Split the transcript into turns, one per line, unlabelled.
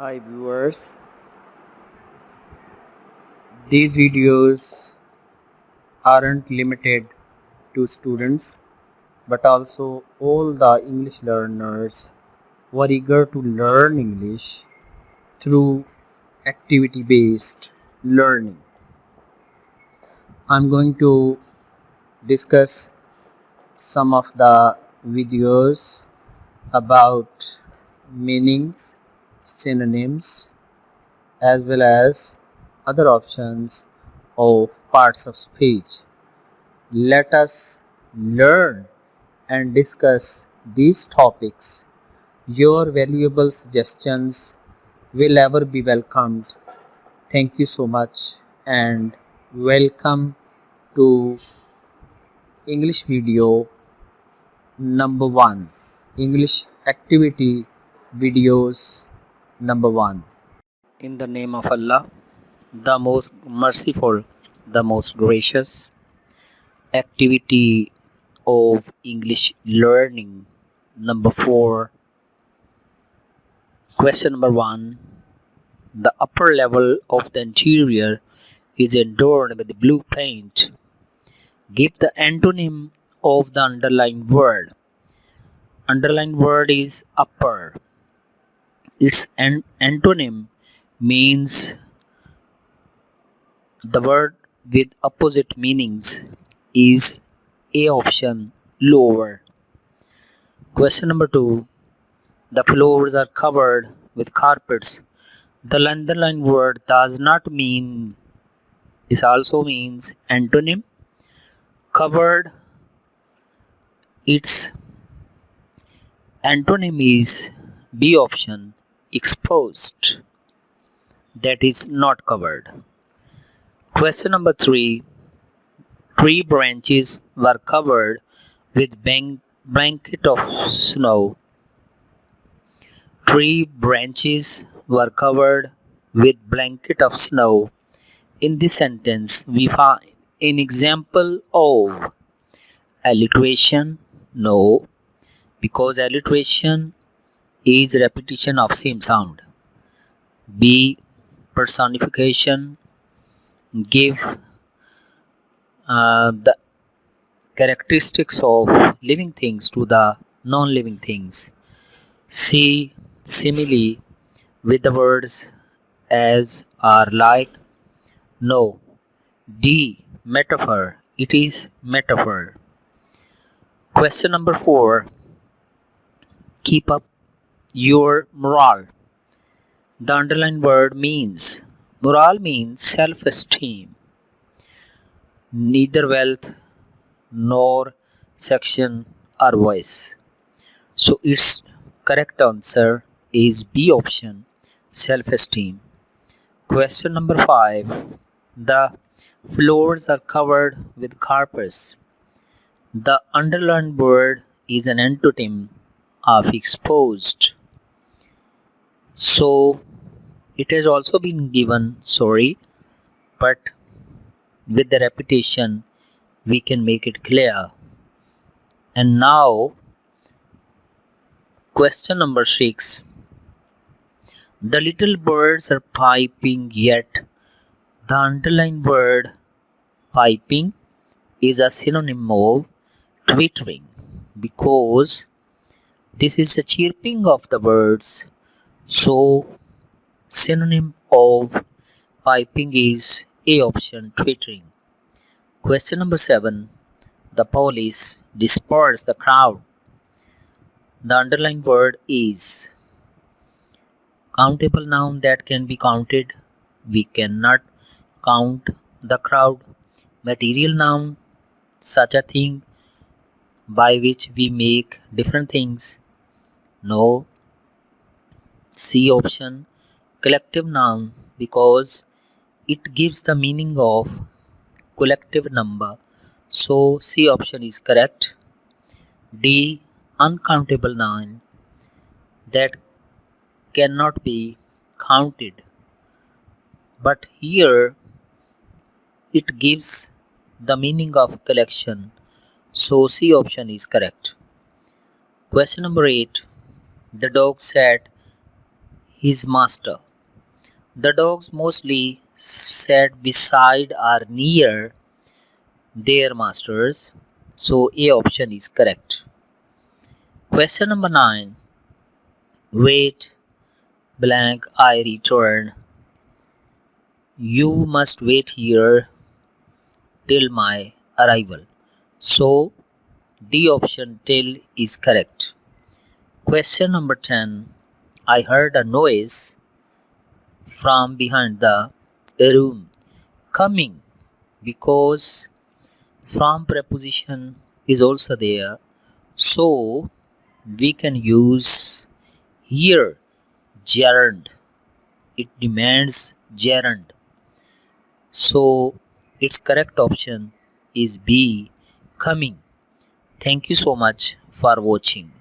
Hi viewers, these videos aren't limited to students but also all the English learners who are eager to learn English through activity based learning. I'm going to discuss some of the videos about meanings, synonyms, as well as other options of parts of speech. Let us learn and discuss these topics. Your valuable suggestions will ever be welcomed. Thank you so much and welcome to English video number 1. English activity videos number 1. In the name of Allah, the most merciful, the most gracious. Activity of English learning number 4. Question number 1. The upper level of the interior is adorned with blue paint. Give the antonym of the underlined word. Underlined word is upper. Its antonym means the word with opposite meanings is A option, lower. Question number 2. The floors are covered with carpets. The underlined word does not mean, this also means antonym. Covered, its antonym is B option, exposed, that is not covered. Question number 3. Tree branches were covered with blanket of snow. Tree branches were covered with blanket of snow. In this sentence, we find an example of alliteration. No, because alliteration is repetition of same sound. B. Personification. Give the characteristics of living things to the non-living things. C. Simile with the words as, are, like. No. D. Metaphor. It is metaphor. Question number 4. Keep up your morale. The underlined word means, morale means self-esteem. Neither wealth nor section or voice. So its correct answer is B option, self-esteem. Question number 5. The floors are covered with carpets. The underlined word is an antonym of exposed. So it has also been given sorry, but with the repetition we can make it clear. And now question number 6. The little birds are piping, yet the underlined word piping is a synonym of twittering, because this is a chirping of the birds. So synonym of piping is A option, twittering. Question number 7. The police dispersed the crowd. The underlined word is countable noun that can be counted. We cannot count the crowd. Material noun, such a thing by which we make different things. No. C option, collective noun, because it gives the meaning of collective number. So C option is correct. D. Uncountable noun that cannot be counted. But here it gives the meaning of collection. So C option is correct. Question number 8. The dog sat his master. The dogs mostly sat beside or near their masters, so A option is correct. Question number 9. Wait, blank, I return. You must wait here till my arrival. So D option till is correct. Question number 10. I heard a noise from behind the room coming because from preposition is also there. So we can use here gerund. It demands gerund. So its correct option is B coming. Thank you so much for watching.